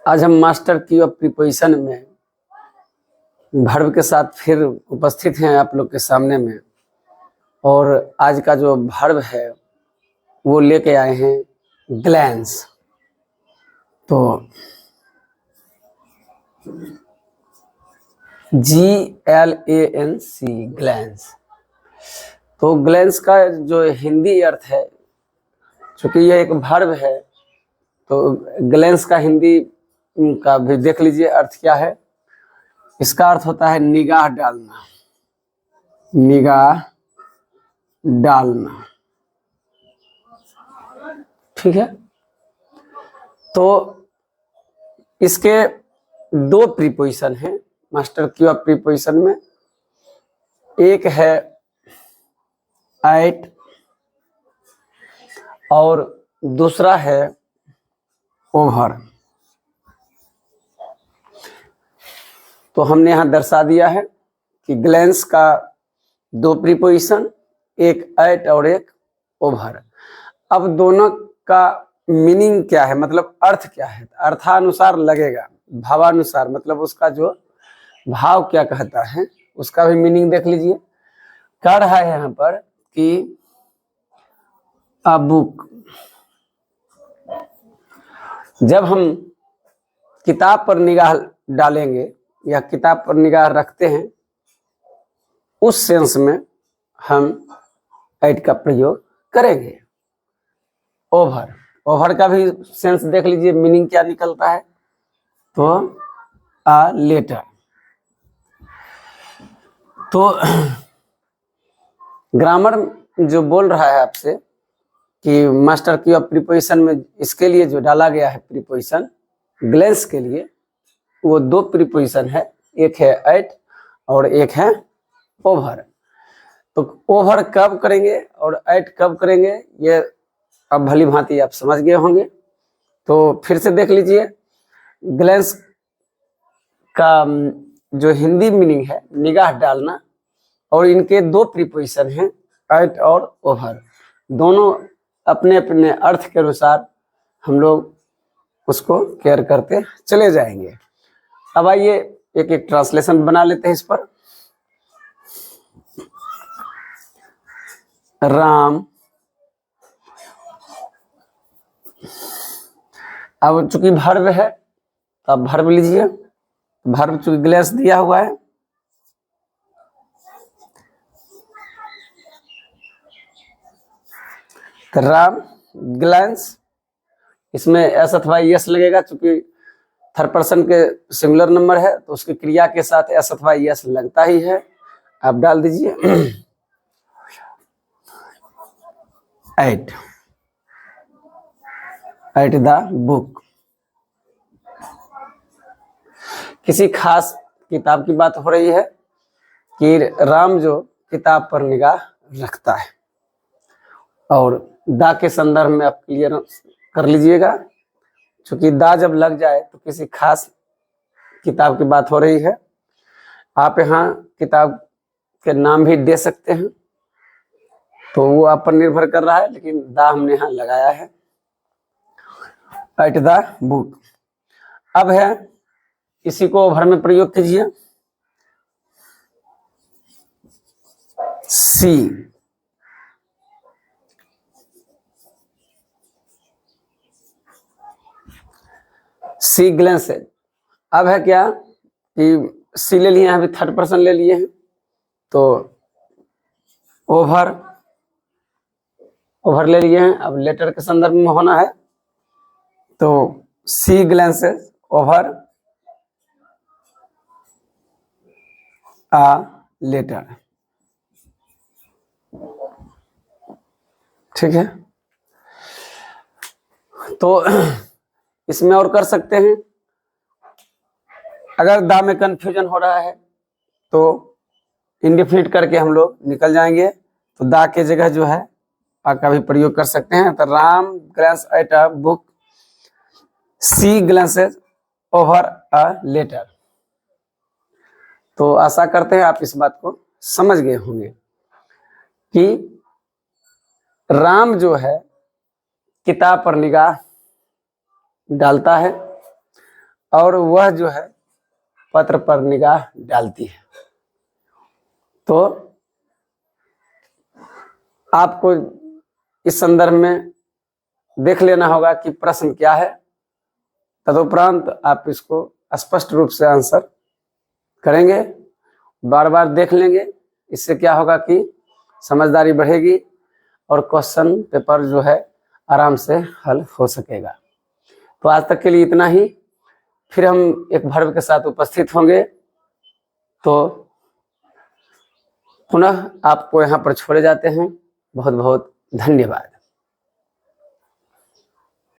आज हम मास्टर की ऑफ प्रीपोजिशन में वर्ब के साथ फिर उपस्थित हैं आप लोग के सामने में। और आज का जो वर्ब है वो लेके आए हैं ग्लैंस। तो GLANC ग्लैंस। तो ग्लैंस का जो हिंदी अर्थ है, चूंकि यह एक वर्ब है तो ग्लैंस का हिंदी का भी देख लीजिए अर्थ क्या है। इसका अर्थ होता है निगाह डालना, निगाह डालना। ठीक है, तो इसके दो प्रीपोजिशन हैं मास्टर की ऑफ प्रीपोजिशन में। एक है एट और दूसरा है ओवर। तो हमने यहां दर्शा दिया है कि ग्लैंस का दो प्रीपोजिशन, एक एट और एक ओवर। अब दोनों का मीनिंग क्या है, मतलब अर्थ क्या है, अर्थानुसार लगेगा, भावानुसार, मतलब उसका जो भाव क्या कहता है उसका भी मीनिंग देख लीजिए। कह रहा है यहाँ पर कि अ बुक। जब हम किताब पर निगाह डालेंगे या किताब पर निगाह रखते हैं उस सेंस में हम एट का प्रयोग करेंगे। ओवर, ओवर का भी सेंस देख लीजिए, मीनिंग क्या निकलता है। तो अ लेटर। तो ग्रामर जो बोल रहा है आपसे कि मास्टर की ऑफ प्रीपोजिशन में इसके लिए जो डाला गया है प्रीपोजिशन ग्लैंस के लिए, वो दो प्रीपोजिशन है, एक है एट और एक है ओवर। तो ओवर कब करेंगे और एट कब करेंगे ये अब भली भांति आप समझ गए होंगे। तो फिर से देख लीजिए, ग्लैंस का जो हिंदी मीनिंग है निगाह डालना, और इनके दो प्रीपोजिशन हैं एट और ओवर। दोनों अपने अपने अर्थ के अनुसार हम लोग उसको केयर करते चले जाएंगे। अब आइए एक एक ट्रांसलेशन बना लेते हैं इस पर। राम, अब चूंकि वर्ब है तो अब वर्ब लीजिए। वर्ब चूंकि ग्लैंस दिया हुआ है तो राम ग्लैंस, इसमें एस अथवा यस लगेगा, चूंकि थर्ड पर्सन के सिंगुलर नंबर है तो उसकी क्रिया के साथ एस अथवा यस लगता ही है। आप डाल दीजिए एट, एट द बुक। किसी खास किताब की बात हो रही है कि राम जो किताब पर निगाह रखता है, और दा के संदर्भ में आप क्लियर कर लीजिएगा, क्योंकि दा जब लग जाए तो किसी खास किताब की बात हो रही है। आप यहाँ किताब के नाम भी दे सकते हैं, तो वो आप पर निर्भर कर रहा है, लेकिन दा हमने यहाँ लगाया है, एट द बुक। अब है इसी को ओवर में प्रयोग कीजिए। सी, सी ग्लैंस है। अब है क्या कि सी ले लिए हैं, अभी थर्ड पर्सन ले लिए हैं, तो ओवर, ओवर ले लिए हैं। अब लेटर के संदर्भ में होना है तो सी ग्लैंसेस ओवर आ लेटर। ठीक है, तो इसमें और कर सकते हैं। अगर दा में कंफ्यूजन हो रहा है तो इंडिफिनिट करके हम लोग निकल जाएंगे, तो दा के जगह जो है आ का भी प्रयोग कर सकते हैं। तो Ram glance at a book, she glances over a letter. तो आशा करते हैं आप इस बात को समझ गए होंगे कि राम जो है किताब पर निगाह डालता है, और वह जो है पत्र पर निगाह डालती है। तो आपको इस संदर्भ में देख लेना होगा कि प्रश्न क्या है, तदुपरांत आप इसको स्पष्ट रूप से आंसर करेंगे, बार बार देख लेंगे। इससे क्या होगा कि समझदारी बढ़ेगी और क्वेश्चन पेपर जो है आराम से हल हो सकेगा। तो आज तक के लिए इतना ही, फिर हम एक वर्ब के साथ उपस्थित होंगे। तो पुनः आपको यहाँ पर छोड़े जाते हैं। बहुत बहुत धन्यवाद।